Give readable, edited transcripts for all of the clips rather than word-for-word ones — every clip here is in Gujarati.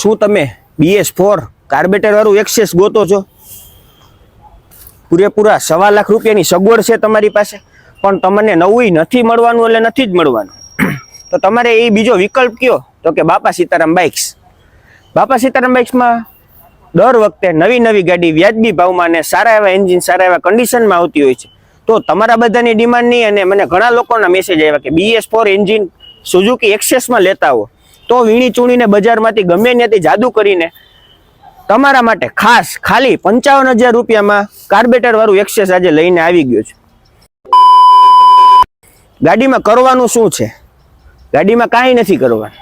શું તમે BS4 કાર્બેટર વાળું એક્સેસ ગોતો છો? પૂરેપૂરા 1.25 લાખ રૂપિયાની સગવડ છે તમારી પાસે, પણ તમને નવું નથી મળવાનું એટલે નથી જ મળવાનું. તો તમારે એ બીજો વિકલ્પ કયો? તો કે બાપા સીતારામ બાઇક્સ. બાપા સીતારામ બાઇક્સમાં દર વખતે નવી ગાડી વ્યાજબી ભાવમાં અને સારા એવા એન્જિન, સારા એવા કન્ડિશનમાં આવતી હોય છે. તો તમારા બધાની ડિમાન્ડની અને મને ઘણા લોકોના મેસેજ આવ્યા કે BS4 એન્જિન સુઝુકી એક્સેસમાં લેતા હો તો વીણી ચૂણીને બજારમાંથી ગમે ત્યાંથી જાદુ કરીને તમારા માટે ખાસ ખાલી 55,000 રૂપિયામાં કાર્બેટર વાળું એક્સેસ આજે લઈને આવી ગયો છે. ગાડીમાં કરવાનું શું છે? ગાડીમાં કાંઈ નથી કરવાનું.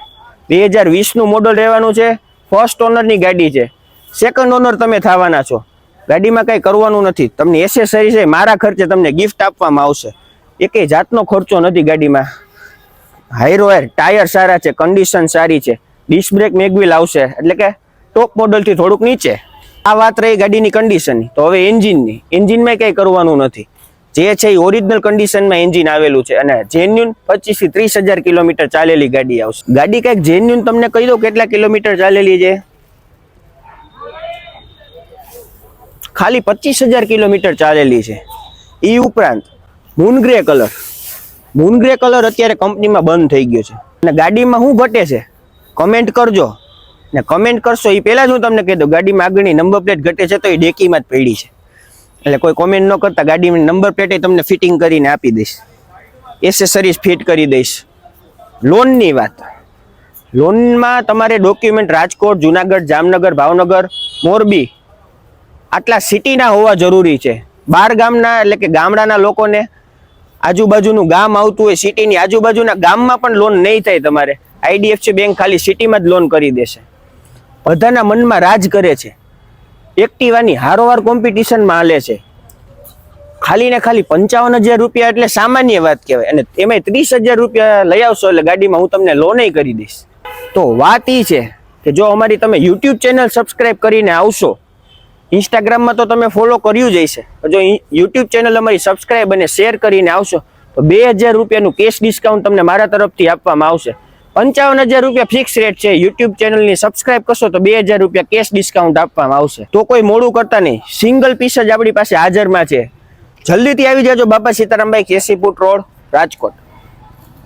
2020નું મોડલ રહેવાનું છે. ફર્સ્ટ ઓનરની ગાડી છે. સેકન્ડ ઓનર તમે થવાના છો. ગાડીમાં કંઈ કરવાનું નથી. તમને એસેસરી છે મારા ખર્ચે તમને ગિફ્ટ આપવામાં આવશે. એકેય જાતનો ખર્ચો નથી ગાડીમાં. હાઈરોયર ટાયર સારા છે, કન્ડિશન સારી છે, ડિસ્ક બ્રેક મેગવિલ આવશે, એટલે કે ટોપ મોડલથી થોડુંક નીચે. આ વાત રહી ગાડીની કન્ડિશનની. તો હવે એન્જિનની. એન્જિનમાં કંઈ કરવાનું નથી. જે છે એ ઓરિજિનલ કન્ડિશનમાં એન્જિન આવેલું છે અને જેન્યુન 25 થી 30,000 કિલોમીટર ચાલેલી ગાડી આવશે. ગાડી કંઈક જેન્યુન તમને કહી દો કેટલા કિલોમીટર ચાલેલી છે. ખાલી 25,000 કિલોમીટર ચાલેલી છે. એ ઉપરાંત મૂન ગ્રે કલર અત્યારે કંપનીમાં બંધ થઈ ગયો છે. અને ગાડીમાં શું ઘટે છે કમેન્ટ કરજો. ને કમેન્ટ કરશો એ પહેલાં જ હું તમને કહી દઉં, ગાડીમાં આગળની નંબર પ્લેટ ઘટે છે તો એ ડેકીમાં જ પડી છે. એટલે કોઈ કોમેન્ટ ન કરતા ગાડીની નંબર પ્લેટ તમને ફિટિંગ કરીને આપી દઈશ, એસેસરીઝ ફિટ કરી દઈશ. લોનની વાત, લોનમાં તમારે ડોક્યુમેન્ટ રાજકોટ, જુનાગઢ, જામનગર, ભાવનગર, મોરબી આટલા સિટીના હોવા જરૂરી છે. 12 ગામના એટલે કે ગામડાના લોકોને આજુબાજુનું ગામ આવતું હોય, સિટીની આજુબાજુના ગામમાં પણ લોન નહીં થાય તમારે. IDFC બેંક ખાલી સિટીમાં જ લોન કરી દેશે. બધાના મનમાં રાજ કરે છે. એક્ટિવાની હારોવાર કોમ્પિટિશનમાં હાલે છે. ખાલી ને ખાલી 55,000 રૂપિયા એટલે સામાન્ય વાત કહેવાય. અને એમાં 30,000 રૂપિયા લઈ આવશો એટલે ગાડીમાં હું તમને લોન કરી દઈશ. તો વાત એ છે કે જો અમારી તમે YouTube ચેનલ સબસ્ક્રાઈબ કરીને આવશો, ઇન્સ્ટાગ્રામમાં તો તમે ફોલો કર્યું જ હશે, જો YouTube ચેનલ અમારી સબસ્ક્રાઈબ અને શેર કરીને આવશો તો 2,000 રૂપિયાનું કેશ ડિસ્કાઉન્ટ તમને મારા તરફથી આપવામાં આવશે. 55,000 રૂપિયા ફિક્સ રેટ છે. YouTube ચેનલની સબસ્ક્રાઇબ કરશો તો 2,000 રૂપિયા કેશ ડિસ્કાઉન્ટ આપવામાં આવશે. તો કોઈ મોડું કરતા નહીં, સિંગલ પીસ જ આપણી પાસે હાજરમાં છે. જલ્દીથી આવી જાજો બાપા Sitaram bike, 80 foot road, Rajkot.